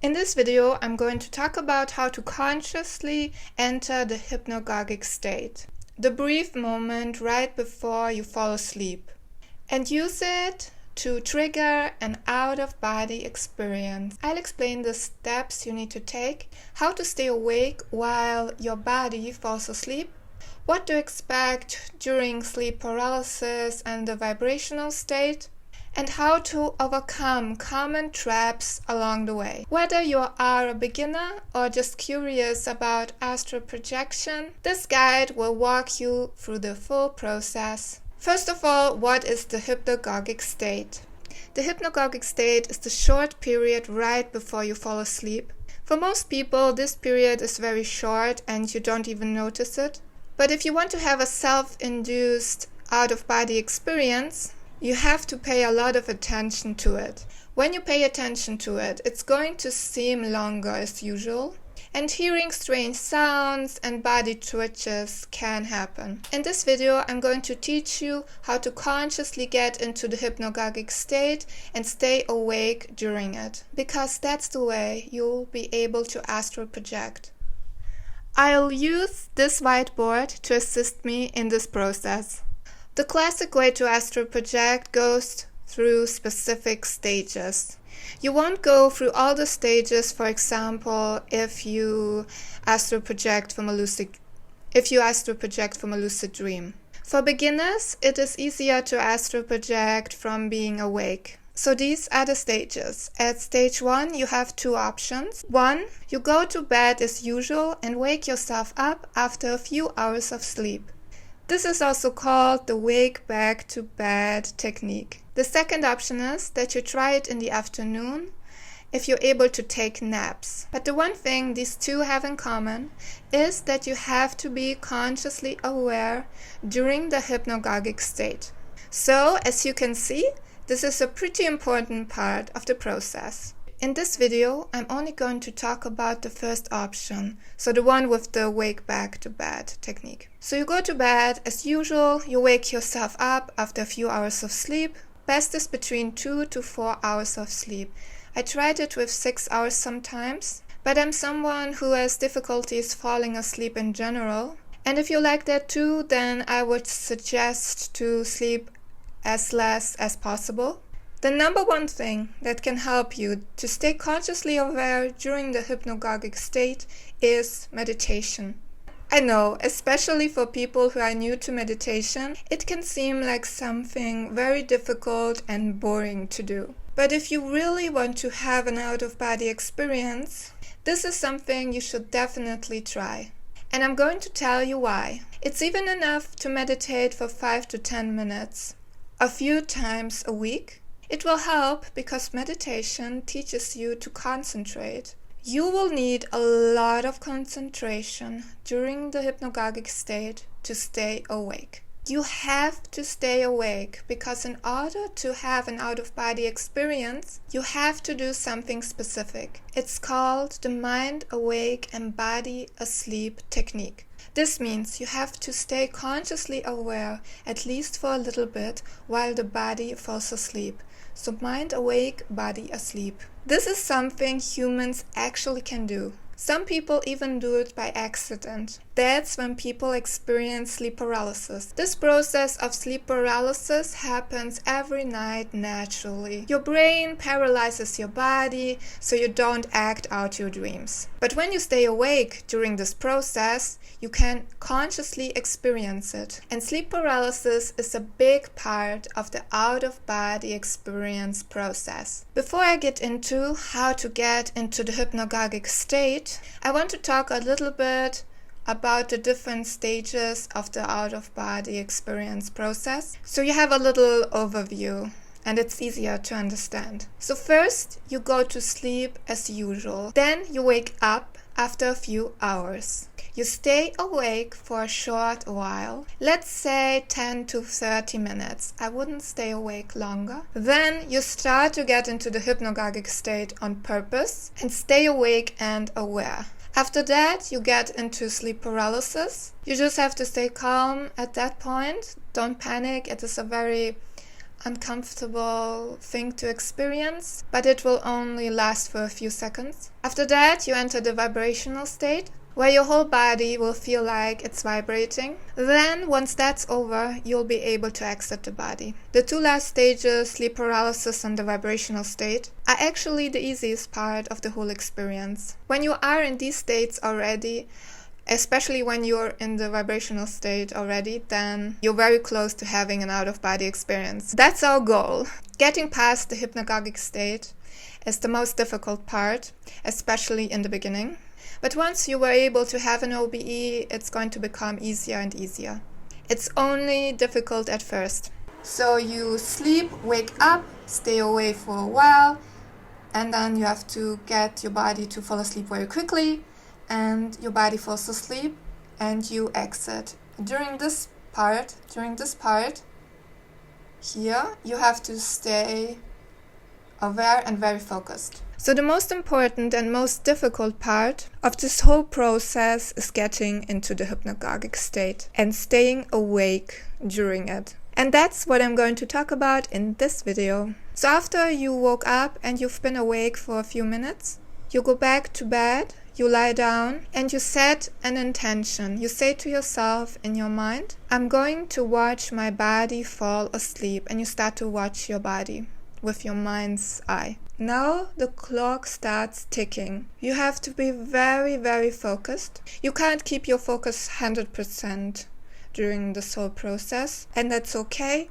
In this video, I'm going to talk about how to consciously enter the hypnagogic state, the brief moment right before you fall asleep, and use it to trigger an out-of-body experience. I'll explain the steps you need to take, how to stay awake while your body falls asleep, what to expect during sleep paralysis and the vibrational state, and how to overcome common traps along the way. Whether you are a beginner or just curious about astral projection, this guide will walk you through the full process. First of all, what is the hypnagogic state? The hypnagogic state is the short period right before you fall asleep. For most people, this period is very short and you don't even notice it. But if you want to have a self-induced out-of-body experience, you have to pay a lot of attention to it. When you pay attention to it, it's going to seem longer as usual, and hearing strange sounds and body twitches can happen. In this video, I'm going to teach you how to consciously get into the hypnagogic state and stay awake during it, because that's the way you'll be able to astral project. I'll use this whiteboard to assist me in this process. The classic way to astral project goes through specific stages. You won't go through all the stages, for example, if you astral project from a lucid dream. For beginners, it is easier to astral project from being awake. So these are the stages. At stage 1, you have two options. 1, you go to bed as usual and wake yourself up after a few hours of sleep. This is also called the wake back to bed technique. The second option is that you try it in the afternoon if you're able to take naps. But the one thing these two have in common is that you have to be consciously aware during the hypnagogic state. So, as you can see, this is a pretty important part of the process. In this video, I'm only going to talk about the first option, so the one with the wake back to bed technique. So you go to bed as usual, you wake yourself up after a few hours of sleep. Best is between 2 to 4 hours of sleep. I tried it with 6 hours sometimes, but I'm someone who has difficulties falling asleep in general. And if you like that too, then I would suggest to sleep as less as possible. The number one thing that can help you to stay consciously aware during the hypnagogic state is meditation. I know, especially for people who are new to meditation, it can seem like something very difficult and boring to do. But if you really want to have an out-of-body experience, this is something you should definitely try. And I'm going to tell you why. It's even enough to meditate for 5 to 10 minutes, a few times a week. It will help because meditation teaches you to concentrate. You will need a lot of concentration during the hypnagogic state to stay awake. You have to stay awake because in order to have an out-of-body experience, you have to do something specific. It's called the mind awake and body asleep technique. This means you have to stay consciously aware, at least for a little bit, while the body falls asleep. So mind awake, body asleep. This is something humans actually can do. Some people even do it by accident. That's when people experience sleep paralysis. This process of sleep paralysis happens every night naturally. Your brain paralyzes your body so you don't act out your dreams. But when you stay awake during this process, you can consciously experience it. And sleep paralysis is a big part of the out-of-body experience process. Before I get into how to get into the hypnagogic state, I want to talk a little bit about the different stages of the out-of-body experience process, so you have a little overview and it's easier to understand. So first, you go to sleep as usual. Then you wake up after a few hours. You stay awake for a short while, let's say 10 to 30 minutes. I wouldn't stay awake longer. Then you start to get into the hypnagogic state on purpose and stay awake and aware. After that, you get into sleep paralysis. You just have to stay calm at that point. Don't panic. It is a very uncomfortable thing to experience, but it will only last for a few seconds. After that, you enter the vibrational state, where your whole body will feel like it's vibrating. Then, once that's over, you'll be able to exit the body. The two last stages, sleep paralysis and the vibrational state, are actually the easiest part of the whole experience. When you are in these states already, especially when you're in the vibrational state already, then you're very close to having an out-of-body experience. That's our goal. Getting past the hypnagogic state is the most difficult part, especially in the beginning. But once you were able to have an OBE, it's going to become easier and easier. It's only difficult at first. So you sleep, wake up, stay away for a while, and then you have to get your body to fall asleep very quickly, and your body falls asleep, and you exit. During this part here, you have to stay aware and very focused. So the most important and most difficult part of this whole process is getting into the hypnagogic state and staying awake during it. And that's what I'm going to talk about in this video. So after you woke up and you've been awake for a few minutes, you go back to bed, you lie down, and you set an intention. You say to yourself in your mind, I'm going to watch my body fall asleep. And you start to watch your body with your mind's eye. Now the clock starts ticking. You have to be very, very focused. You can't keep your focus 100% during this whole process, and that's okay.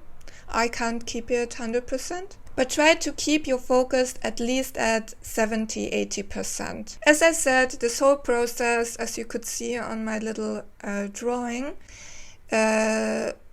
I can't keep it 100%. But try to keep your focus at least at 70-80%. As I said, this whole process, as you could see on my little drawing,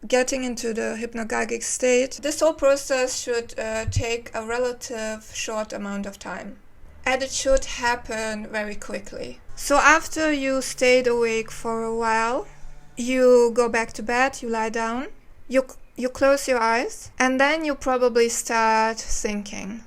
getting into the hypnagogic state, this whole process should take a relative short amount of time. And it should happen very quickly. So after you stayed awake for a while, you go back to bed, you lie down, you close your eyes, and then you probably start thinking.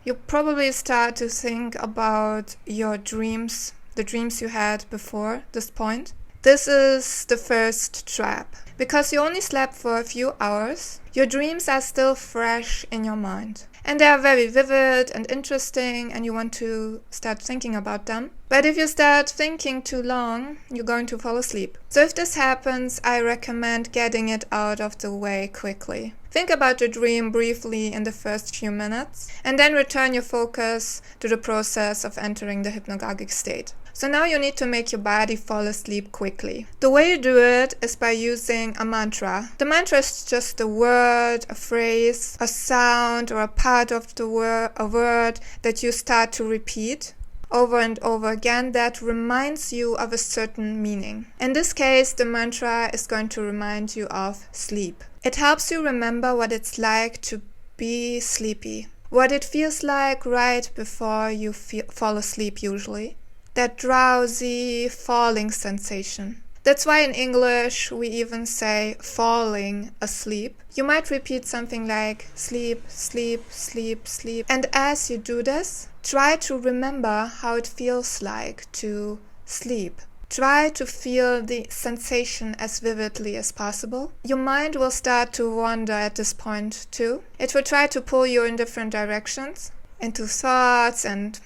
You probably start to think about your dreams, the dreams you had before this point. This is the first trap. Because you only slept for a few hours, your dreams are still fresh in your mind. And they are very vivid and interesting, and you want to start thinking about them. But if you start thinking too long, you're going to fall asleep. So if this happens, I recommend getting it out of the way quickly. Think about the dream briefly in the first few minutes, and then return your focus to the process of entering the hypnagogic state. So now you need to make your body fall asleep quickly. The way you do it is by using a mantra. The mantra is just a word, a phrase, a sound, or a part of the word, a word that you start to repeat over and over again that reminds you of a certain meaning. In this case, the mantra is going to remind you of sleep. It helps you remember what it's like to be sleepy, what it feels like right before you fall asleep usually. That drowsy, falling sensation. That's why in English we even say falling asleep. You might repeat something like sleep, sleep, sleep, sleep. And as you do this, try to remember how it feels like to sleep. Try to feel the sensation as vividly as possible. Your mind will start to wander at this point too. It will try to pull you in different directions, into thoughts and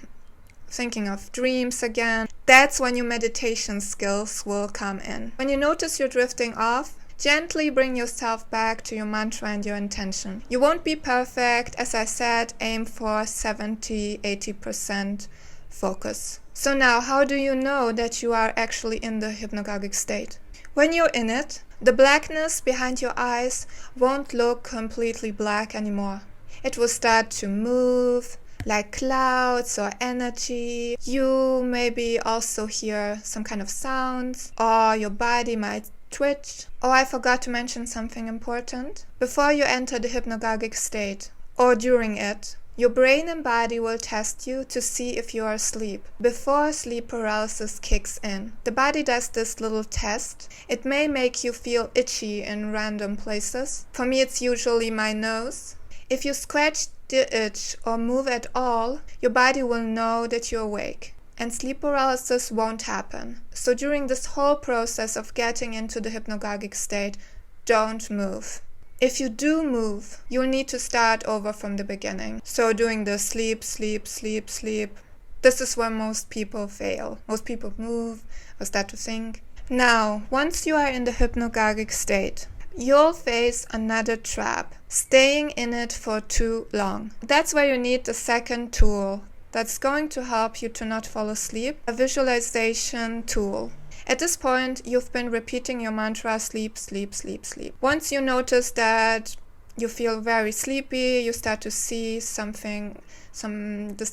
thinking of dreams again. That's when your meditation skills will come in. When you notice you're drifting off, gently bring yourself back to your mantra and your intention. You won't be perfect. As I said, aim for 70-80% focus. So now, how do you know that you are actually in the hypnagogic state? When you're in it, the blackness behind your eyes won't look completely black anymore. It will start to move, like clouds or energy. You maybe also hear some kind of sounds, or your body might twitch. Oh, I forgot to mention something important. Before you enter the hypnagogic state, or during it, your brain and body will test you to see if you are asleep. Before sleep paralysis kicks in, the body does this little test. It may make you feel itchy in random places. For me, it's usually my nose. If you scratch the itch or move at all, your body will know that you're awake, and sleep paralysis won't happen. So during this whole process of getting into the hypnagogic state, don't move. If you do move, you'll need to start over from the beginning. So doing the sleep, sleep, sleep, sleep. This is where most people fail. Most people move or start to think. Now, once you are in the hypnagogic state, you'll face another trap, staying in it for too long. That's where you need the second tool that's going to help you to not fall asleep, a visualization tool. At this point, you've been repeating your mantra, sleep, sleep, sleep, sleep. Once you notice that you feel very sleepy, you start to see this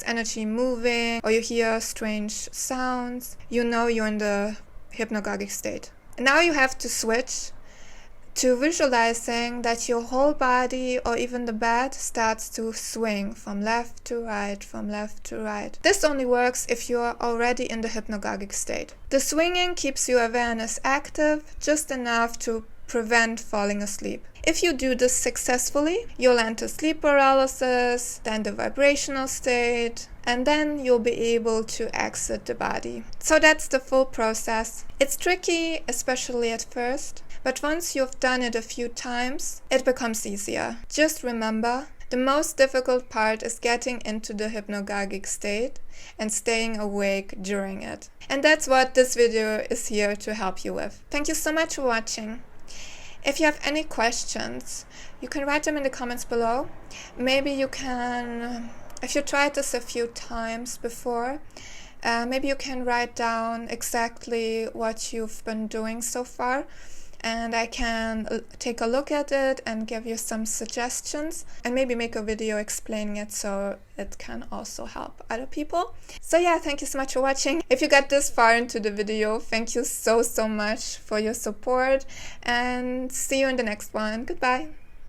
energy moving, or you hear strange sounds, you know you're in the hypnagogic state. Now you have to switch to visualizing that your whole body or even the bed starts to swing from left to right, from left to right. This only works if you are already in the hypnagogic state. The swinging keeps your awareness active just enough to prevent falling asleep. If you do this successfully, you'll enter sleep paralysis, then the vibrational state, and then you'll be able to exit the body. So that's the full process. It's tricky, especially at first, but once you've done it a few times, it becomes easier. Just remember, the most difficult part is getting into the hypnagogic state and staying awake during it. And that's what this video is here to help you with. Thank you so much for watching. If you have any questions, you can write them in the comments below. Maybe you can, if you tried this a few times before, maybe you can write down exactly what you've been doing so far, and I can take a look at it and give you some suggestions, and maybe make a video explaining it so it can also help other people. So yeah, thank you so much for watching. If you got this far into the video, thank you so much for your support, and see you in the next one. Goodbye.